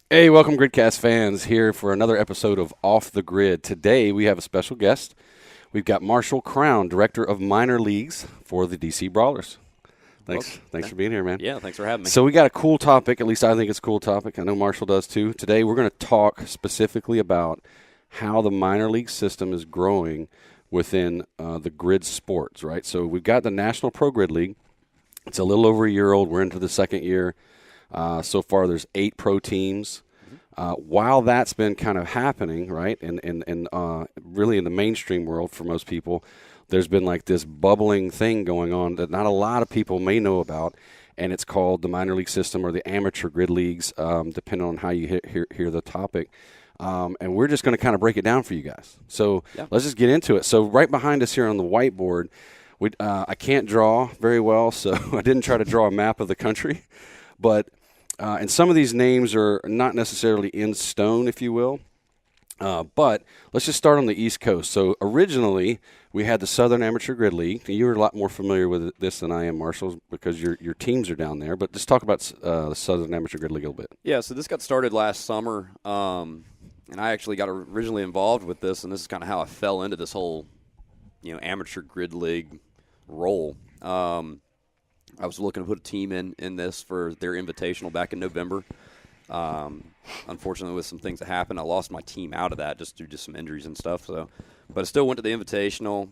Hey, welcome Gridcast fans here for another episode of Off the Grid. Today we have a special guest. We've got Marshall Crown, Director of Minor Leagues for the DC Brawlers. Thanks for being here, man. Yeah, thanks for having me. So we got a cool topic, at least I think it's a cool topic. I know Marshall does too. Today we're going to talk specifically about how the minor league system is growing within the grid sports, right? So we've got the National Pro Grid League. It's a little over a year old. We're into the second year. So far, there's 8 pro teams. While that's been kind of happening, right, and really in the mainstream world for most people, there's been like this bubbling thing going on that not a lot of people may know about, and it's called the minor league system or the amateur grid leagues, depending on how you hear the topic. And we're just going to kind of break it down for you guys. So Let's just get into it. So right behind us here on the whiteboard, I can't draw very well, so I didn't try to draw a map of the country, but and some of these names are not necessarily in stone, if you will. But let's just start on the East Coast. So originally, we had the Southern Amateur Grid League. You're a lot more familiar with this than I am, Marshall, because your teams are down there. But just talk about the Southern Amateur Grid League a little bit. Yeah, so this got started last summer, and I actually got originally involved with this, and this is kind of how I fell into this whole, amateur grid league role. I was looking to put a team in this for their invitational back in November. Unfortunately, with some things that happened, I lost my team out of that just due to some injuries and stuff. But I still went to the invitational.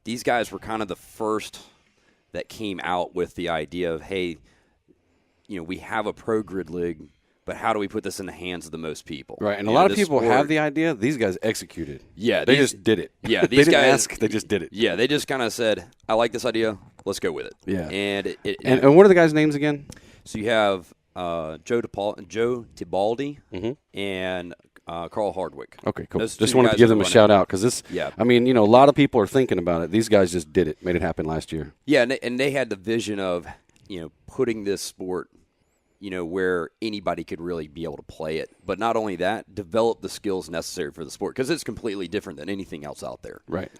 These guys were kind of the first that came out with the idea of, hey, we have a pro grid league, but how do we put this in the hands of the most people? Right, and a lot of people have the idea. These guys executed. Yeah. They just did it. Yeah, these they didn't guys ask. They just did it. Yeah, they just kind of said, I like this idea. Let's go with it. Yeah. And what are the guys' names again? So you have Joe Tibaldi and Carl Hardwick. Okay, cool. Just wanted to give them a shout out because this. Yeah. I mean, a lot of people are thinking about it. These guys just did it, made it happen last year. Yeah, and they had the vision of putting this sport where anybody could really be able to play it. But not only that, develop the skills necessary for the sport because it's completely different than anything else out there. Right.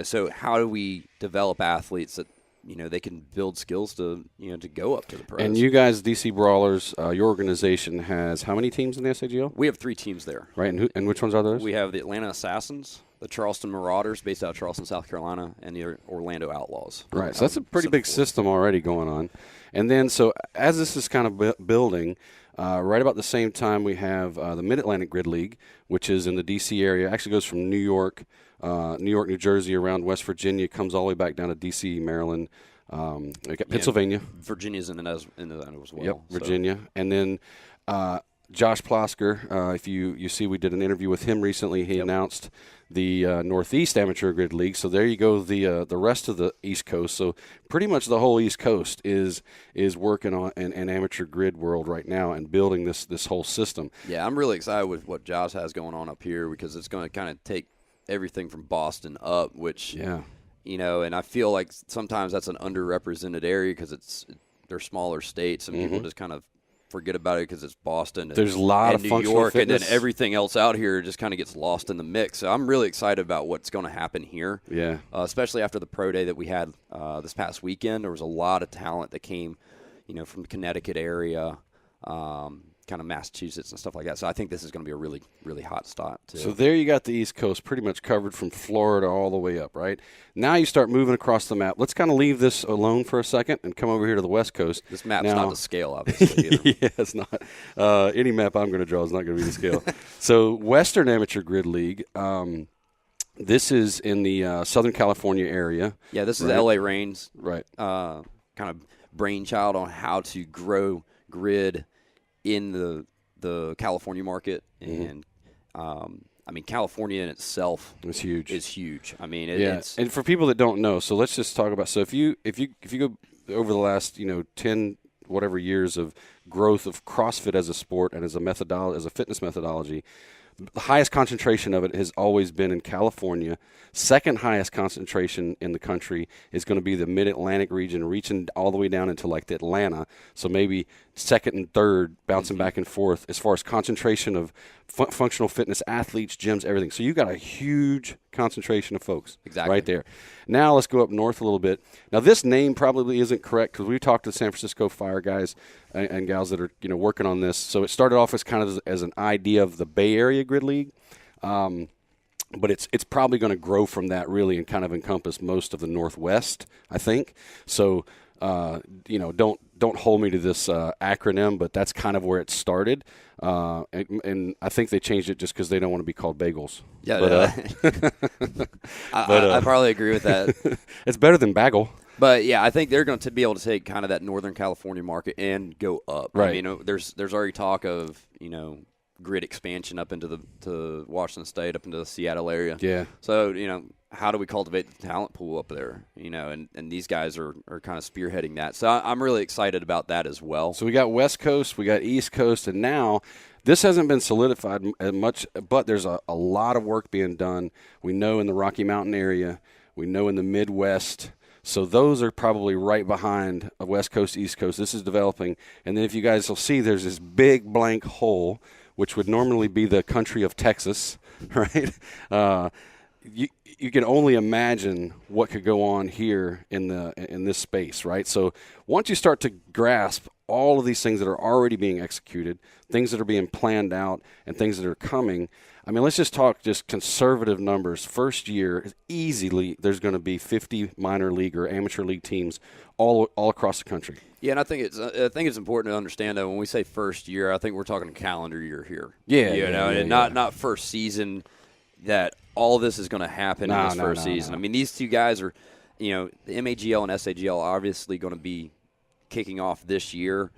So how do we develop athletes that they can build skills to to go up to the pros? And you guys, DC Brawlers, your organization has how many teams in the SAGL? We have 3 teams there. Right, and which ones are those? We have the Atlanta Assassins, the Charleston Marauders, based out of Charleston, South Carolina, and the Orlando Outlaws. Right, so that's a pretty big system already going on. And then, so as this is kind of building, right about the same time, we have the Mid-Atlantic Grid League, which is in the D.C. area. It actually goes from New York, New Jersey, around West Virginia, comes all the way back down to D.C., Maryland, Pennsylvania. Virginia's in that as well. Yep, Virginia. And then Josh Plosker, if you see, we did an interview with him recently. He announced the Northeast Amateur Grid League. So there you go, the rest of the East Coast. So pretty much the whole East Coast is working on an amateur grid world right now and building this whole system. Yeah, I'm really excited with what Josh has going on up here because it's going to kind of take everything from Boston up, which and I feel like sometimes that's an underrepresented area because they're smaller states and people just kind of forget about it because it's Boston. There's a lot of New functional York, fitness. And then everything else out here just kind of gets lost in the mix. So I'm really excited about what's going to happen here. Yeah, especially after the pro day that we had this past weekend. There was a lot of talent that came, from the Connecticut area, kind of Massachusetts and stuff like that. So I think this is going to be a really, really hot spot too. So there you got the East Coast pretty much covered from Florida all the way up, right? Now you start moving across the map. Let's kind of leave this alone for a second and come over here to the West Coast. This map's not to scale, obviously. Yeah, it's not. Any map I'm going to draw is not going to be to scale. So Western Amateur Grid League, this is in the Southern California area. Yeah, this is L.A. Reigns' right. Kind of brainchild on how to grow grid in the California market, and California in itself is huge. I mean, it's and for people that don't know, so let's just talk about. So if you go over the last 10 whatever years of growth of CrossFit as a sport and as a fitness methodology, the highest concentration of it has always been in California. Second highest concentration in the country is going to be the Mid-Atlantic region, reaching all the way down into like the Atlanta. So maybe second and third, bouncing back and forth as far as concentration of functional fitness athletes, gyms, everything. So you've got a huge concentration of folks right there. Now let's go up north a little bit. Now this name probably isn't correct because we talked to the San Francisco Fire guys and gals that are working on this. So it started off as kind of as an idea of the Bay Area Grid League. But it's probably going to grow from that really and kind of encompass most of the Northwest, I think. So, don't hold me to this acronym, but that's kind of where it started. And I think they changed it just because they don't want to be called bagels. Yeah, but, I probably agree with that. It's better than bagel. But, yeah, I think they're going to be able to take kind of that Northern California market and go up. Right. I mean, there's already talk of, grid expansion up into to Washington State, up into the Seattle area. Yeah. So, how do we cultivate the talent pool up there? And these guys are kind of spearheading that. So I'm really excited about that as well. So we got West Coast, we got East Coast, and now this hasn't been solidified as much, but there's a lot of work being done. We know in the Rocky Mountain area, we know in the Midwest. So those are probably right behind West Coast, East Coast. This is developing. And then if you guys will see, there's this big blank hole, which would normally be the country of Texas, right? You can only imagine what could go on here in this space, right? So once you start to grasp all of these things that are already being executed, things that are being planned out, and things that are coming, I mean, let's just talk just conservative numbers. First year, easily there's going to be 50 minor league or amateur league teams all across the country. Yeah, and I think it's important to understand that when we say first year, I think we're talking calendar year here. Yeah, not first season. That all this is going to happen in this first season. I mean, these two guys are, the MAGL and SAGL are obviously going to be kicking off this year.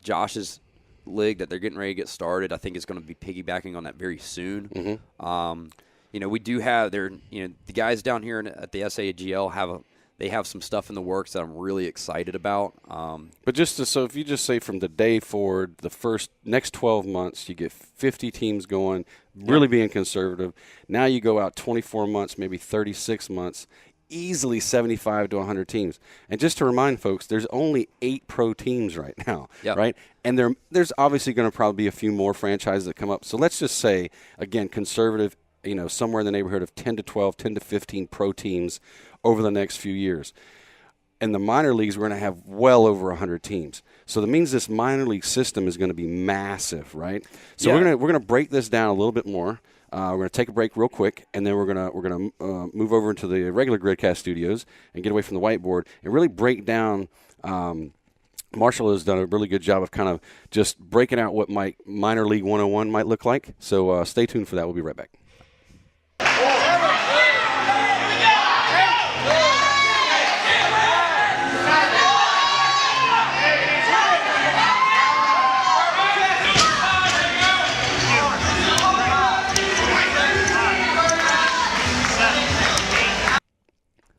Josh's league that they're getting ready to get started, I think is going to be piggybacking on that very soon. Mm-hmm. We do have the guys down here at the SAGL have some stuff in the works that I'm really excited about. But so if you just say from the day forward, the next 12 months, you get 50 teams going, really being conservative. Now you go out 24 months, maybe 36 months, easily 75 to 100 teams. And just to remind folks, there's only 8 pro teams right now, right? And there's obviously going to probably be a few more franchises that come up. So let's just say, again, conservative, somewhere in the neighborhood of 10 to 12, 10 to 15 pro teams over the next few years. In the minor leagues, we're going to have well over 100 teams. So that means this minor league system is going to be massive, right? So we're going to break this down a little bit more. We're going to take a break real quick, and then we're going to move over into the regular Gridcast studios and get away from the whiteboard and really break down. Marshall has done a really good job of kind of just breaking out what minor league 101 might look like. So stay tuned for that. We'll be right back.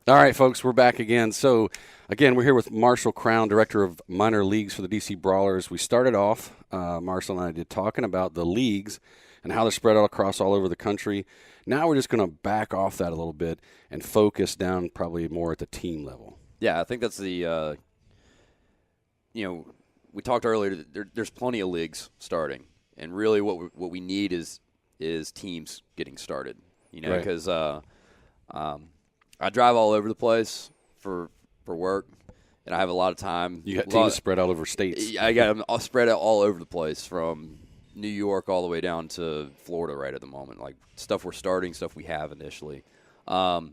All right, folks, we're back again. So, again, we're here with Marshall Crown, Director of Minor Leagues for the DC Brawlers. We started off, Marshall and I did, talking about the leagues and how they're spread out across all over the country. Now we're just going to back off that a little bit and focus down probably more at the team level. Yeah, I think that's the, we talked earlier, there's plenty of leagues starting. And really what we need is teams getting started, because I drive all over the place for work, and I have a lot of time. You got teams spread out over states. I got them all spread out all over the place, from New York all the way down to Florida right at the moment. Like stuff we're starting, stuff we have initially. But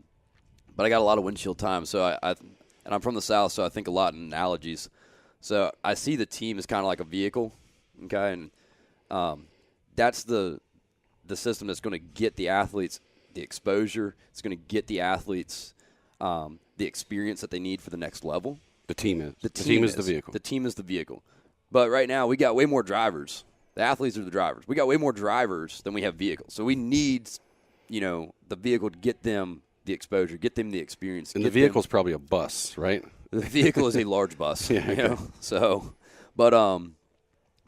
I got a lot of windshield time, so and I'm from the South, so I think a lot in analogies. So I see the team as kind of like a vehicle, okay, and that's the system that's going to get the athletes the exposure. It's going to get the athletes the experience that they need for the next level. The team is. The team is the vehicle. The team is the vehicle. But right now we got way more drivers. The athletes are the drivers. We got way more drivers than we have vehicles. So we need, the vehicle to get them the exposure, get them the experience. And the vehicle is probably a bus, right? The vehicle is a large bus. Yeah. Okay. So, but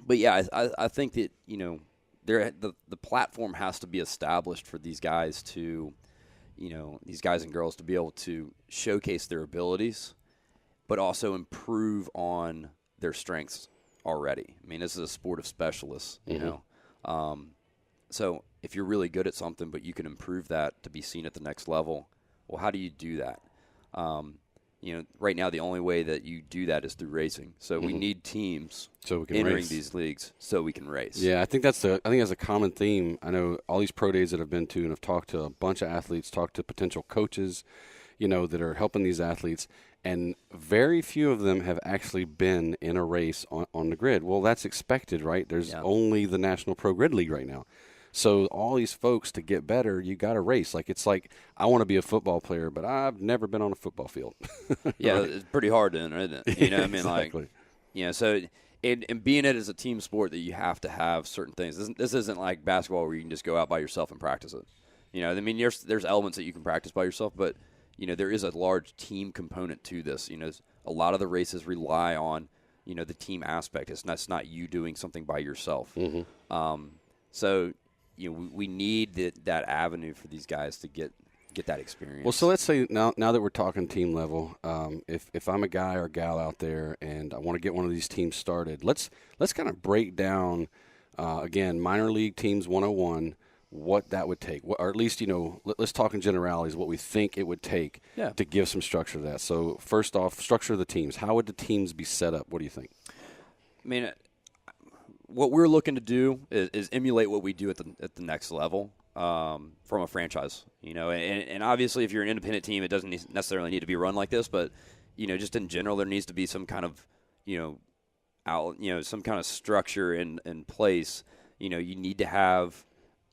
yeah, I think that the platform has to be established for these guys to, these guys and girls to be able to showcase their abilities, but also improve on their strengths already. I mean, this is a sport of specialists, you know. So if you're really good at something, but you can improve that to be seen at the next level, well, how do you do that? You know, right now the only way that you do that is through racing. So we need teams so we can entering race. these leagues so we can race. Yeah, I think that's a common theme. I know all these pro days that I've been to and I've talked to a bunch of athletes, talked to potential coaches, you know, that are helping these athletes, and very few of them have actually been in a race on the grid. Well, that's expected, right? There's only the National Pro Grid League right now. So all these folks, to get better, you got to race. Like, it's like, I want to be a football player, but I've never been on a football field. Yeah, right? It's pretty hard to enter, isn't it? You know, I mean, exactly. Like, you know, so and being it as a team sport, that you have to have certain things. This isn't like basketball where you can just go out by yourself and practice it. You know, I mean, there's elements that you can practice by yourself, but you know, there is a large team component to this. You know, a lot of the races rely on, you know, the team aspect. It's not you doing something by yourself. So, you know, we need that avenue for these guys to get that experience. Well, so let's say now that we're talking team level, if I'm a guy or gal out there and I want to get one of these teams started, let's kind of break down again, minor league teams 101, what that would take, or at least, you know, let's talk in generalities, what we think it would take to give some structure to that. So first off, structure of the teams. How would the teams be set up? What do you think? I mean, what we're looking to do is emulate what we do at the next level from a franchise. You know, and obviously if you're an independent team, it doesn't necessarily need to be run like this, but you know, just in general, there needs to be some kind of some kind of structure in place. You know, you need to have,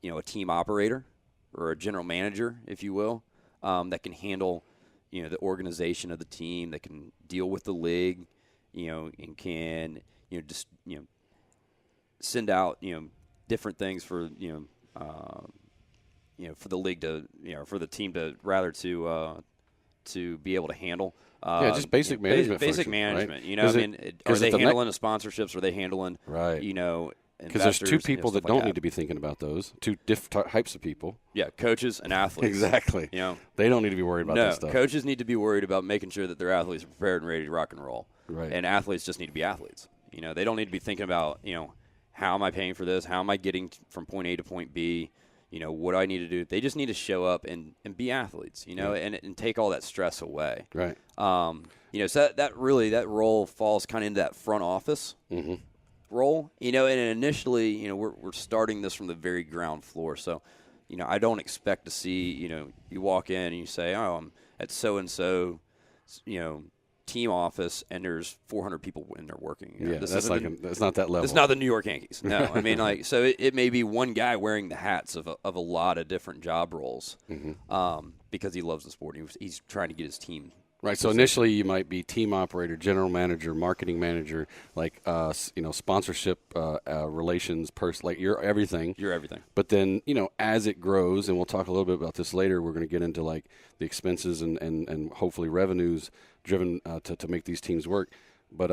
you know, a team operator or a general manager, if you will, that can handle, you know, the organization of the team, that can deal with the league, you know, and can, you know, just, you know, send out, you know, different things for, for the league to, you know, for the team to rather to be able to handle. Just basic management. Basic management. Right? You know, I mean, are they handling the sponsorships? Are they handling, you know, because there's two people that don't need to be thinking about those. Two different types of people. Yeah, coaches and athletes. Exactly. You know, they don't need to be worried about that stuff. Coaches need to be worried about making sure that their athletes are prepared and ready to rock and roll. Right. And athletes just need to be athletes. You know, they don't need to be thinking about, you know, how am I paying for this? How am I getting from point A to point B? You know, what do I need to do? They just need to show up and be athletes, you know, and take all that stress away. Right. You know, so that role falls kind of into that front office role, you know, and initially, you know, we're starting this from the very ground floor. So, you know, I don't expect to see, you know, you walk in and you say, oh, I'm at so-and-so, you know, team office, and there's 400 people in there working. You know, that's not that level. It's not the New York Yankees. No, I mean, like, so it may be one guy wearing the hats of a lot of different job roles because he loves the sport. He's trying to get his team. Right. So initially, you might be team operator, general manager, marketing manager, like you know, sponsorship, relations person. Like, you're everything. You're everything. But then, you know, as it grows, and we'll talk a little bit about this later, we're going to get into like the expenses and hopefully revenues driven to make these teams work. But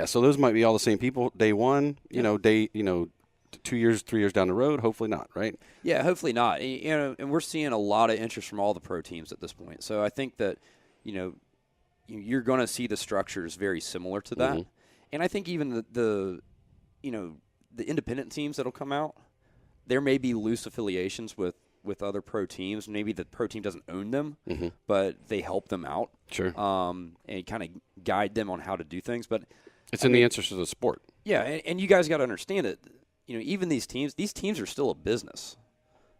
so those might be all the same people day one. You know, 2 years, 3 years down the road, hopefully not, right? Yeah, hopefully not. You know, and we're seeing a lot of interest from all the pro teams at this point. So I think that, you know, you're going to see the structures very similar to that. And I think even the independent teams that'll come out, there may be loose affiliations with other pro teams. Maybe the pro team doesn't own them, but they help them out. Sure. And kind of guide them on how to do things. But it's in the interest of the sport. Yeah, and you guys got to understand it. You know, even these teams are still a business.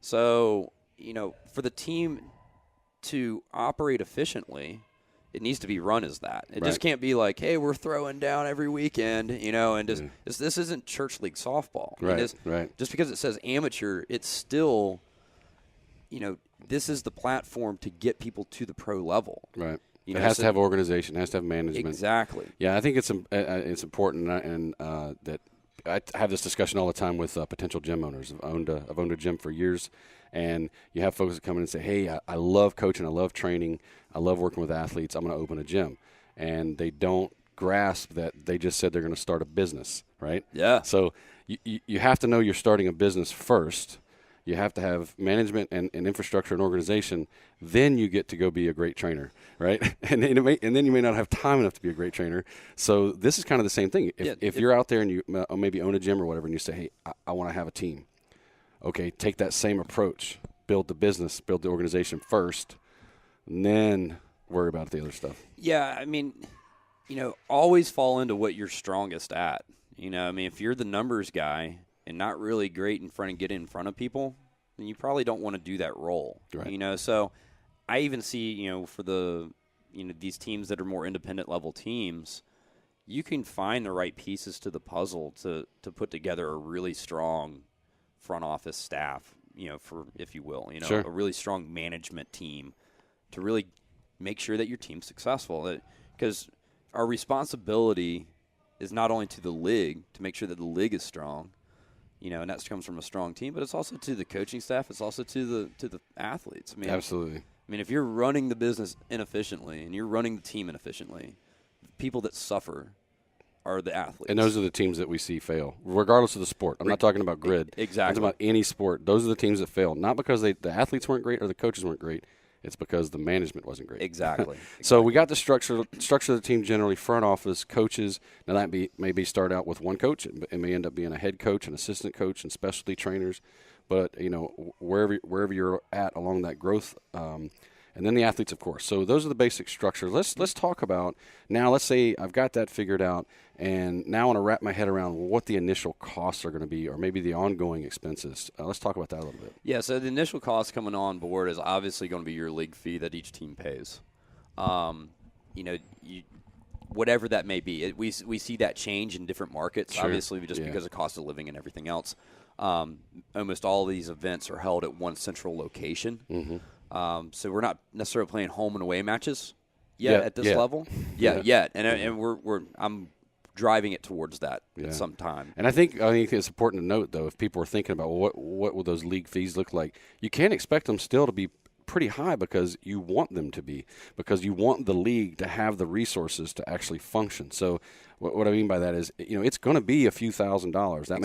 So, you know, for the team to operate efficiently, it needs to be run as that. It just can't be like, hey, we're throwing down every weekend, you know, and just this isn't church league softball. Right. Just because it says amateur, it's still, you know, this is the platform to get people to the pro level. Right. It has to have organization. It has to have management. Exactly. Yeah, I think it's important, and that I have this discussion all the time with potential gym owners. I've owned a gym for years, and you have folks that come in and say, hey, I love coaching, I love training, I love working with athletes, I'm going to open a gym. And they don't grasp that they just said they're going to start a business, right? Yeah. So you have to know you're starting a business first, You have to have management and infrastructure and organization. Then you get to go be a great trainer, right? and then you may not have time enough to be a great trainer. So this is kind of the same thing. If you're out there and you maybe own a gym or whatever, and you say, hey, I want to have a team. Okay, take that same approach. Build the business, build the organization first, and then worry about the other stuff. Yeah, I mean, always fall into what you're strongest at. I mean, if you're the numbers guy and not really great getting in front of people, then you probably don't want to do that role. Right. So I even see, for the, these teams that are more independent level teams, you can find the right pieces to the puzzle to put together a really strong front office staff, if you will, Sure. a really strong management team to really make sure that your team's successful. Because our responsibility is not only to the league to make sure that the league is strong, and that comes from a strong team, but it's also to the coaching staff. It's also to the athletes. I mean, absolutely. I mean, if you're running the business inefficiently and you're running the team inefficiently, the people that suffer are the athletes. And those are the teams that we see fail, regardless of the sport. I'm not talking about grid. Exactly. I'm talking about any sport. Those are the teams that fail, not because the athletes weren't great or the coaches weren't great. It's because the management wasn't great. Exactly. So we got the structure of the team generally, front office, coaches. Now that maybe start out with one coach. It may end up being a head coach, an assistant coach, and specialty trainers. But, wherever you're at along that growth, and then the athletes, of course. So those are the basic structures. Let's talk about now. Let's say I've got that figured out, and now I want to wrap my head around what the initial costs are going to be, or maybe the ongoing expenses. Let's talk about that a little bit. Yeah. So the initial cost coming on board is obviously going to be your league fee that each team pays. Whatever that may be, we see that change in different markets. Sure. Obviously, because of cost of living and everything else. Almost all of these events are held at one central location. Mm-hmm. So we're not necessarily playing home and away matches yet at this level. Yet, and I'm driving it towards that at some time. And I think it's important to note, though, if people are thinking about what will those league fees look like, you can't expect them still to be pretty high because you want them to be, because you want the league to have the resources to actually function. So what I mean by that is, it's going to be a few $1,000s. That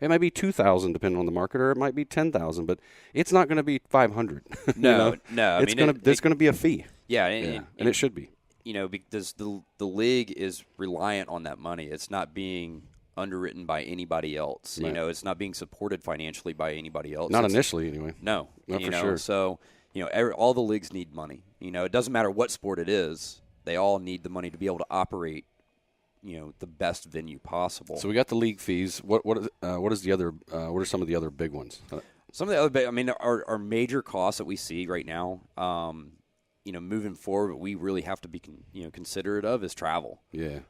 may be $2,000 depending on the market, or it might be $10,000, but it's not going to be $500. No. There's going to be a fee. Yeah, and it should be. Because the league is reliant on that money. It's not being underwritten by anybody else. Right. It's not being supported financially by anybody else. Not initially, anyway. No, for sure. So all the leagues need money. It doesn't matter what sport it is. They all need the money to be able to operate, the best venue possible. So we got the league fees. What is the other? What are some of the other big ones? Some of the other big, our major costs that we see right now. Moving forward, what we really have to be, considerate of is travel. Yeah.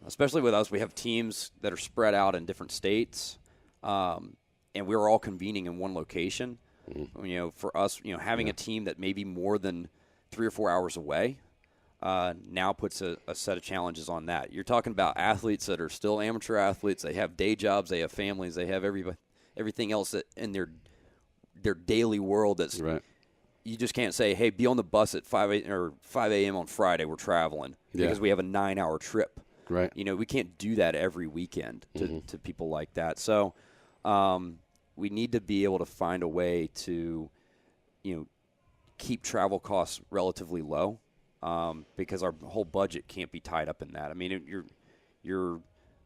Especially with us, we have teams that are spread out in different states, and we're all convening in one location. Mm-hmm. For us, having a team that may be more than 3 or 4 hours away, now puts a set of challenges on that. You're talking about athletes that are still amateur athletes. They have day jobs. They have families. They have everything else that in their daily world that's right. You just can't say, hey, be on the bus at 5 a.m. on Friday. We're traveling because we have a 9-hour trip. Right. We can't do that every weekend to people like that. So we need to be able to find a way to, keep travel costs relatively low because our whole budget can't be tied up in that. I mean, your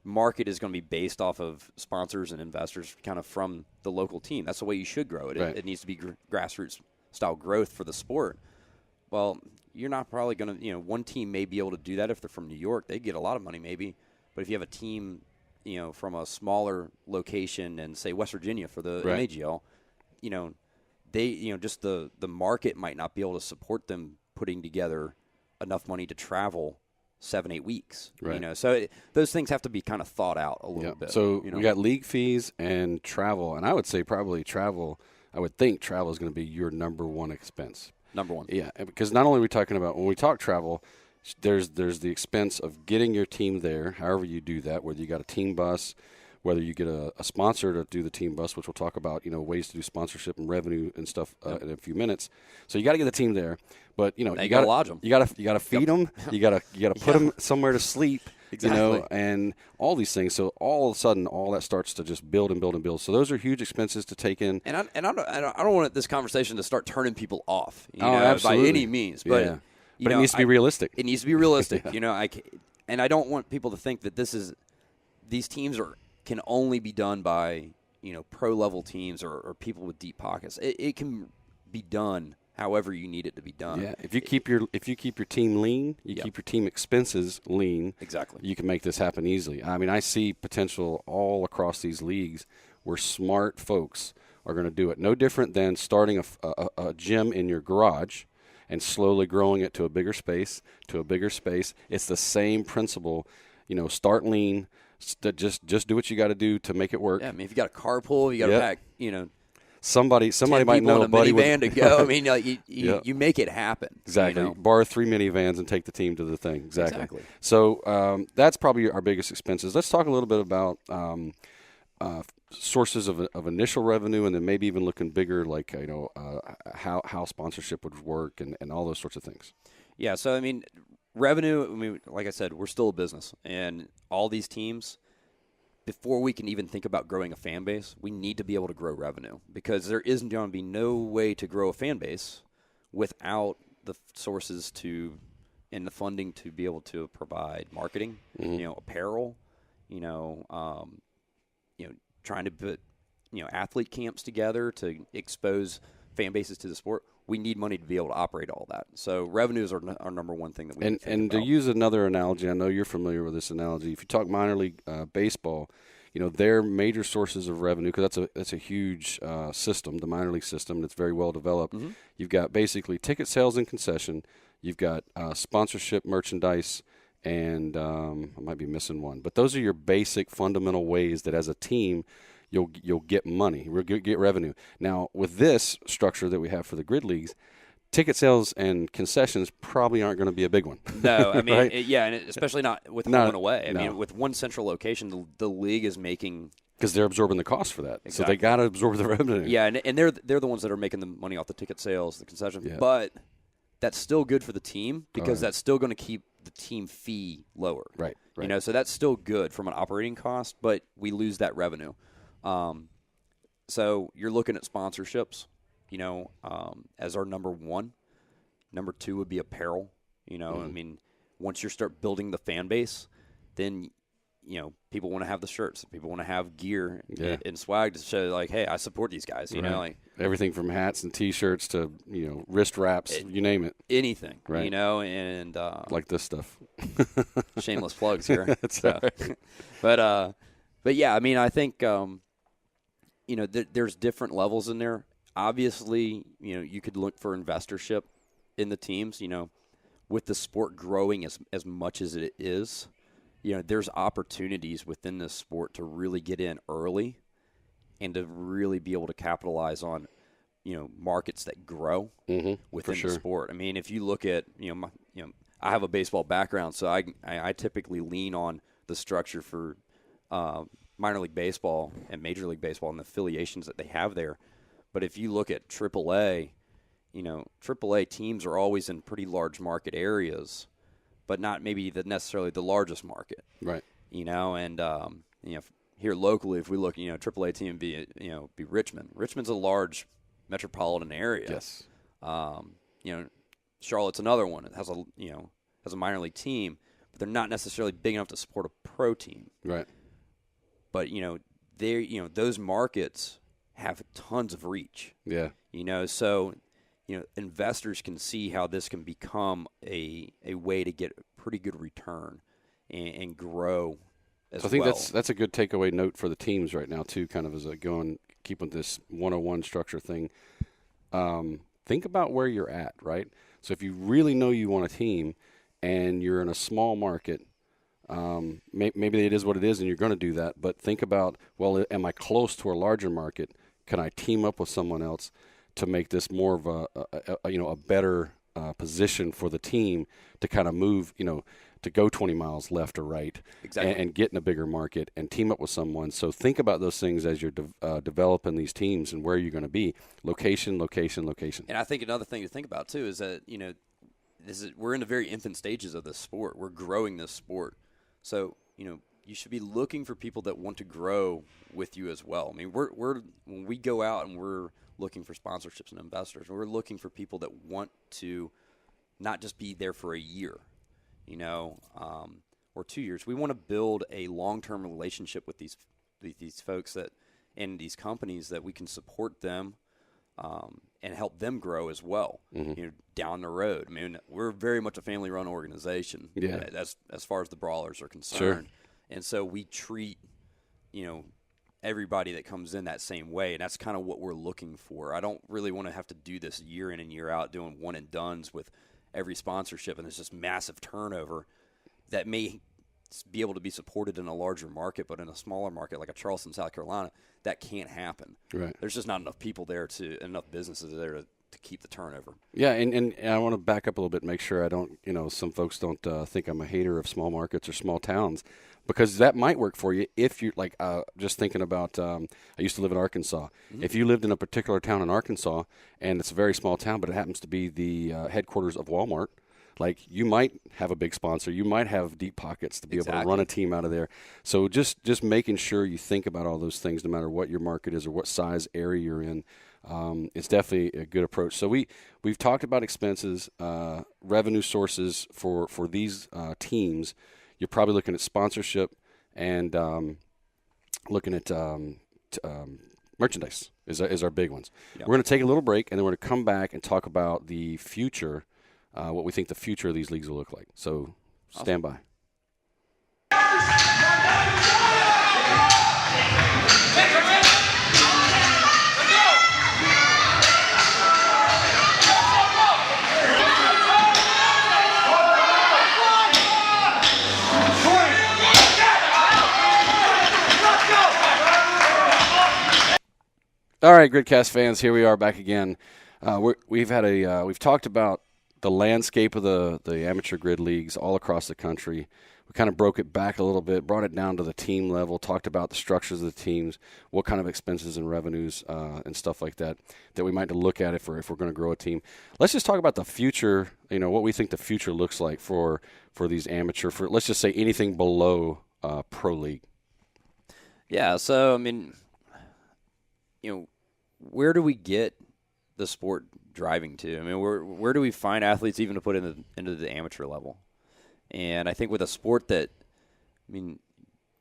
market is going to be based off of sponsors and investors kind of from the local team. That's the way you should grow it. Right. It needs to be grassroots style growth for the sport. Well, you're not probably going to, one team may be able to do that if they're from New York. They get a lot of money maybe. But if you have a team, from a smaller location and say West Virginia for the MAGL, they, just the market might not be able to support them putting together enough money to travel 7-8 weeks. Right. So those things have to be kind of thought out a little bit. So we got league fees and travel, and I would say probably travel. I would think travel is going to be your number one expense. Number one. Yeah, because not only are we talking about, when we talk travel, there's the expense of getting your team there, however you do that, whether you got a team bus, whether you get a sponsor to do the team bus, which we'll talk about, ways to do sponsorship and revenue and stuff in a few minutes. So you got to get the team there, but you got to lodge them. You got to feed them. You got to put them somewhere to sleep. Exactly. and all these things. So all of a sudden, all that starts to just build and build and build. So those are huge expenses to take in. And I don't want this conversation to start turning people off, absolutely. by any means. But yeah. But it needs to be realistic. It needs to be realistic. Yeah. And I don't want people to think that these teams can only be done by pro level teams or people with deep pockets. It can be done however you need it to be done. Yeah, if you keep your team lean, keep your team expenses lean. Exactly. You can make this happen easily. I mean, I see potential all across these leagues where smart folks are going to do it. No different than starting a gym in your garage and slowly growing it to a bigger space, It's the same principle. Start lean. Just do what you got to do to make it work. Yeah, I mean, if you got a carpool, you got to pack, Somebody might know a minivan to go. I mean, you make it happen. Exactly. Borrow 3 minivans and take the team to the thing. Exactly. So that's probably our biggest expenses. Let's talk a little bit about sources of initial revenue, and then maybe even looking bigger, like how sponsorship would work and all those sorts of things. Yeah. So I mean, revenue. I mean, like I said, we're still a business, and all these teams, before we can even think about growing a fan base, we need to be able to grow revenue, because there isn't going to be no way to grow a fan base without the sources and the funding to be able to provide marketing, apparel, trying to put, athlete camps together to expose fan bases to the sport. We need money to be able to operate all that. So revenues are our number one thing that we think and about. To use another analogy, I know you're familiar with this analogy. If you talk minor league baseball, their major sources of revenue, because that's a huge system, the minor league system, and it's very well developed. Mm-hmm. You've got basically ticket sales and concession. You've got sponsorship, merchandise, and I might be missing one. But those are your basic fundamental ways that as a team you'll get money, you'll get revenue. Now, with this structure that we have for the grid leagues, ticket sales and concessions probably aren't going to be a big one. No, I mean, right? and especially not with home and away. I mean, with one central location, the league is making, because they're absorbing the cost for that. Exactly. So they got to absorb the revenue. Yeah, and they're the ones that are making the money off the ticket sales, the concessions. Yeah. But that's still good for the team, because that's still going to keep the team fee lower. Right. So that's still good from an operating cost, but we lose that revenue. So you're looking at sponsorships, as our number one. Number two would be apparel. I mean, once you start building the fan base, then, people want to have the shirts. People want to have gear and swag to show, like, hey, I support these guys. Like everything from hats and T-shirts to wrist wraps, you name it. Anything, right? And like this stuff. Shameless plugs here. That's right. But yeah, I mean, I think there's different levels in there. Obviously, you could look for investorship in the teams. With the sport growing as much as it is, there's opportunities within this sport to really get in early and to really be able to capitalize on, markets that grow within the sport. I mean, if you look at, I have a baseball background, so I typically lean on the structure for minor league baseball and Major League Baseball and the affiliations that they have there. But if you look at AAA, AAA teams are always in pretty large market areas, but not maybe necessarily the largest market. Right. And here locally, if we look, AAA team be Richmond. Richmond's a large metropolitan area. Yes. Charlotte's another one. It has a minor league team, but they're not necessarily big enough to support a pro team. Right. But those markets have tons of reach. Yeah. So investors can see how this can become a way to get a pretty good return and grow as well. So I think that's a good takeaway note for the teams right now too, kind of as keeping this 101 structure thing. Think about where you're at, right? So if you really know you want a team and you're in a small market, maybe it is what it is and you're going to do that, but think about, well, am I close to a larger market? Can I team up with someone else to make this more of a better position for the team to kind of move, to go 20 miles left or right, exactly, and get in a bigger market and team up with someone. So think about those things as you're developing these teams and where you're going to be. Location. And I think another thing to think about too is that we're in the very infant stages of this sport. We're growing this sport. So, you should be looking for people that want to grow with you as well. I mean, we're when we go out and we're looking for sponsorships and investors, we're looking for people that want to not just be there for a year, or 2 years. We want to build a long-term relationship with these folks and these companies that we can support them and help them grow as well. Down the road. I mean, we're very much a family-run organization. Yeah. As far as the Brawlers are concerned. Sure. And so we treat, everybody that comes in that same way, and that's kind of what we're looking for. I don't really want to have to do this year in and year out doing one and dones with every sponsorship, and there's just massive turnover that may be able to be supported in a larger market, but in a smaller market like a Charleston, South Carolina, that can't happen. Right. There's just not enough people there enough businesses there to keep the turnover. Yeah, and I want to back up a little bit, make sure I don't, some folks don't think I'm a hater of small markets or small towns, because that might work for you if you, like, just thinking about, I used to live in Arkansas. Mm-hmm. If you lived in a particular town in Arkansas, and it's a very small town, but it happens to be the headquarters of Walmart, like, you might have a big sponsor. You might have deep pockets to be able to run a team out of there. So just making sure you think about all those things, no matter what your market is or what size area you're in. It's definitely a good approach. So we've talked about expenses, revenue sources for these teams. You're probably looking at sponsorship and looking at merchandise is our big ones. Yep. We're going to take a little break, and then we're going to come back and talk about the future, what we think the future of these leagues will look like. So stand by. All right, Gridcast fans, here we are back again. We've talked about the landscape of the amateur grid leagues all across the country. We kind of broke it back a little bit, brought it down to the team level, talked about the structures of the teams, what kind of expenses and revenues and stuff like that we might look at if we're going to grow a team. Let's just talk about the future. What we think the future looks like for these amateur. Let's just say anything below pro league. Yeah. So I mean, where do we get the sport driving to? I mean, where do we find athletes even to put into the amateur level? And I think with a sport that, I mean,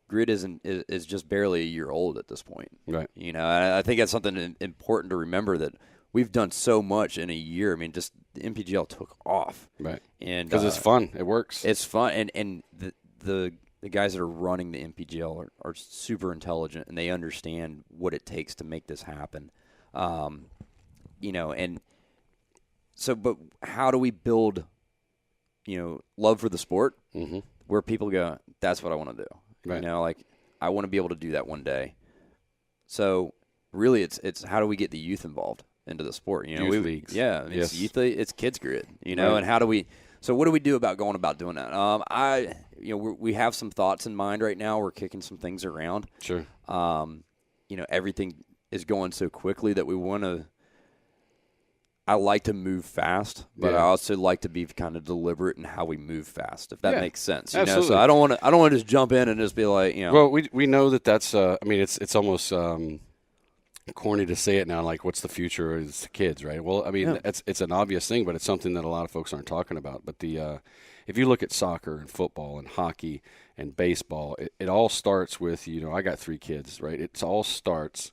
grid is just barely a year old at this point. Right. I think that's something important to remember, that we've done so much in a year. I mean, just the MPGL took off. Right. And because it's fun. It works. It's fun. And the guys that are running the MPGL are super intelligent, and they understand what it takes to make this happen. And so, but how do we build, love for the sport where people go, that's what I want to do. Right. I want to be able to do that one day. So really it's how do we get the youth involved into the sport? Youth leagues. Yeah. Yes. It's youth, it's kids grid, Right. and how do we, so what do we do about going about doing that? We have some thoughts in mind right now. We're kicking some things around. Sure. Everything is going so quickly that we want to, I like to move fast, but I also like to be kind of deliberate in how we move fast, if that makes sense. Absolutely. So I don't want to just jump in and just be like, Well, we know that's. I mean, it's almost corny to say it now. Like, what's the future? It's the kids, right? Well, I mean, it's an obvious thing, but it's something that a lot of folks aren't talking about. But if you look at soccer and football and hockey and baseball, it all starts with I got 3 kids, right? It all starts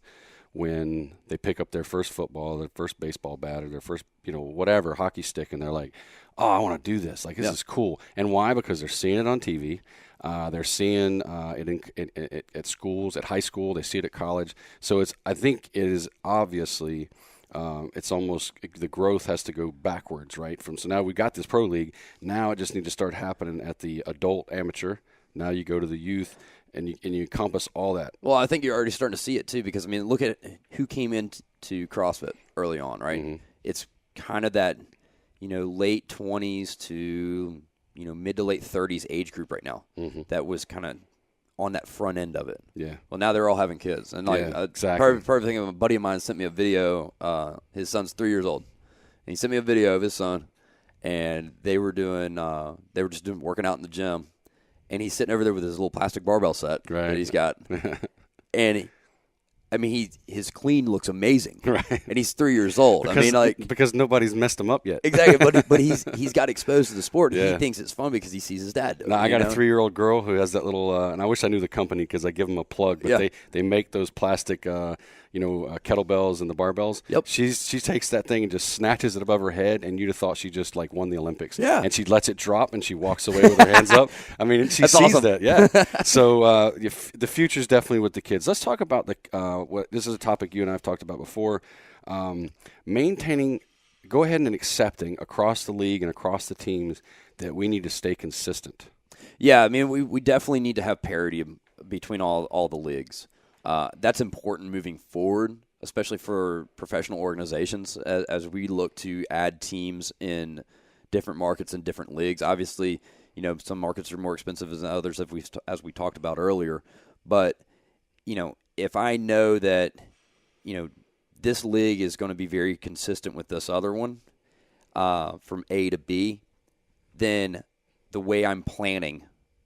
when they pick up their first football, their first baseball bat, or their first, whatever, hockey stick, and they're like, oh, I want to do this. Like, this is cool. And why? Because they're seeing it on TV. They're seeing it at schools, at high school. They see it at college. So I think it is obviously it's almost the growth has to go backwards, right? So now we got this pro league. Now it just needs to start happening at the adult amateur. Now you go to the youth. And you encompass all that. Well, I think you're already starting to see it, too, because, I mean, look at who came into CrossFit early on, right? Mm-hmm. It's kind of that, late 20s to, mid to late 30s age group right now. Mm-hmm. That was kind of on that front end of it. Yeah. Well, now they're all having kids. And, exactly. Perfect thing, a buddy of mine sent me a video. His son's 3 years old. And he sent me a video of his son, and they were just working out in the gym. and he's sitting over there with his little plastic barbell set right. that he's got. And his clean looks amazing, right? And he's 3 years old. Because nobody's messed him up yet. Exactly, but he's got exposed to the sport. And yeah. He thinks it's fun because he sees his dad do it. No, I got a 3-year-old girl who has that little, and I wish I knew the company because I give them a plug. But they make those plastic, kettlebells and the barbells. Yep. She takes that thing and just snatches it above her head, and you'd have thought she just like won the Olympics. Yeah. And she lets it drop, and she walks away with her hands up. I mean, she That's sees awesome. that. Yeah. So the future's definitely with the kids. Let's talk about this is a topic you and I have talked about before. Maintaining, go ahead and accepting across the league and across the teams that we need to stay consistent. Yeah, I mean, we definitely need to have parity between all the leagues. That's important moving forward, especially for professional organizations as we look to add teams in different markets and different leagues. Obviously, some markets are more expensive than others, as we talked about earlier. But, if I know that, this league is going to be very consistent with this other one from A to B, then the way I'm planning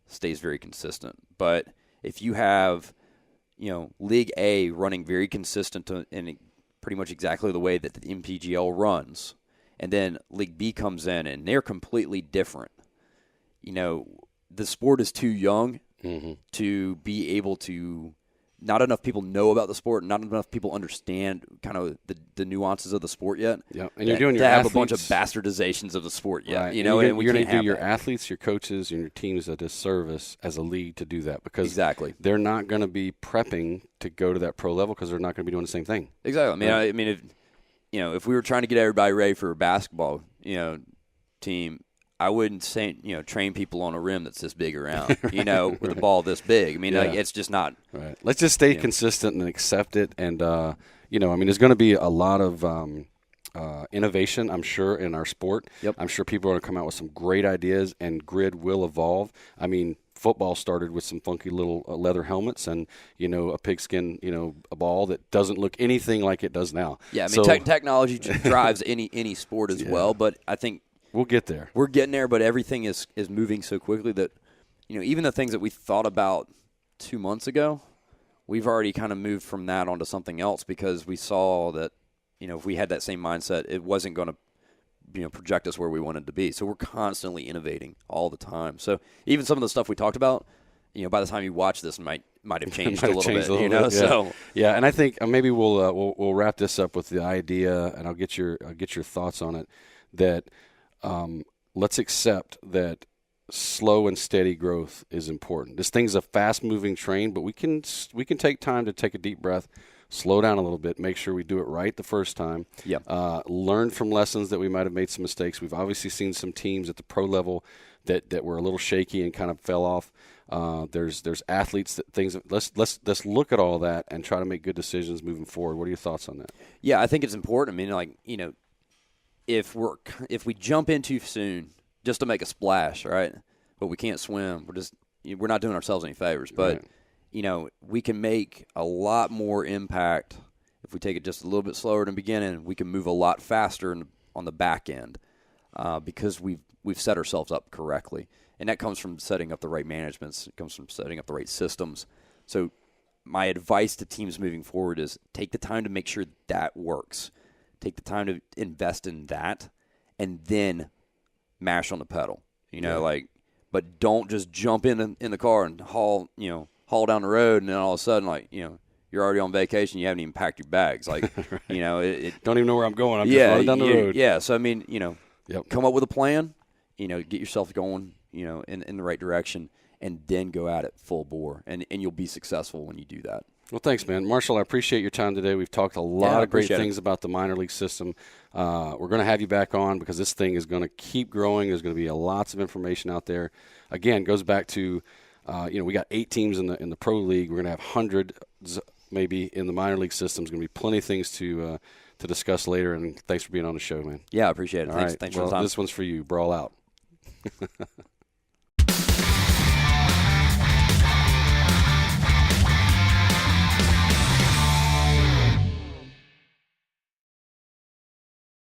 stays very consistent. But if you have, League A running very consistent in pretty much exactly the way that the MPGL runs, and then League B comes in and they're completely different, the sport is too young to be able to. Not enough people know about the sport. Not enough people understand kind of the nuances of the sport yet. Yeah, and you're doing your have athletes, a bunch of bastardizations of the sport yet. Right. And you're going to do your athletes, your coaches, and your teams a disservice as a league to do that because they're not going to be prepping to go to that pro level because they're not going to be doing the same thing. Exactly. I mean, if we were trying to get everybody ready for a basketball, team. I wouldn't say, train people on a rim that's this big around, with a ball this big. I mean, it's just not. Right. Let's just stay consistent and accept it. And, there's going to be a lot of innovation, I'm sure, in our sport. Yep. I'm sure people are going to come out with some great ideas, and grid will evolve. I mean, football started with some funky little leather helmets and, a pigskin, a ball that doesn't look anything like it does now. Yeah, I mean, technology drives any sport as well, but I think we'll get there. We're getting there, but everything is moving so quickly that, even the things that we thought about 2 months ago, we've already kind of moved from that onto something else because we saw that, if we had that same mindset, it wasn't going to, project us where we wanted to be. So we're constantly innovating all the time. So even some of the stuff we talked about, by the time you watch this, might have changed a little bit. Yeah. So yeah, and I think maybe we'll wrap this up with the idea, and I'll get your thoughts on it. That let's accept that slow and steady growth is important. This thing's a fast-moving train, but we can take time to take a deep breath, slow down a little bit, make sure we do it right the first time. Yep. Learn from lessons that we might have made some mistakes. We've obviously seen some teams at the pro level that were a little shaky and kind of fell off. There's athletes that things. Let's look at all that and try to make good decisions moving forward. What are your thoughts on that? Yeah, I think it's important. I mean, if we jump in too soon just to make a splash, right? But we can't swim. We're not doing ourselves any favors. But we can make a lot more impact if we take it just a little bit slower in the beginning. We can move a lot faster on the back end because we've set ourselves up correctly, and that comes from setting up the right managements. It comes from setting up the right systems. So my advice to teams moving forward is take the time to make sure that works. Take the time to invest in that, and then mash on the pedal. But don't just jump in the car and haul down the road, and then all of a sudden, you're already on vacation. You haven't even packed your bags. Don't even know where I'm going. I'm just running down the road. Yeah. So I mean, come up with a plan. Get yourself going. In the right direction, and then go at it full bore, and you'll be successful when you do that. Well, thanks, man. Marshall, I appreciate your time today. We've talked a lot of great things about the minor league system. We're going to have you back on because this thing is going to keep growing. There's going to be lots of information out there. Again, goes back to, we got 8 teams in the pro league. We're going to have hundreds maybe in the minor league system. There's going to be plenty of things to discuss later. And thanks for being on the show, man. Yeah, I appreciate it. Thanks for the time. This one's for you. Brawl out.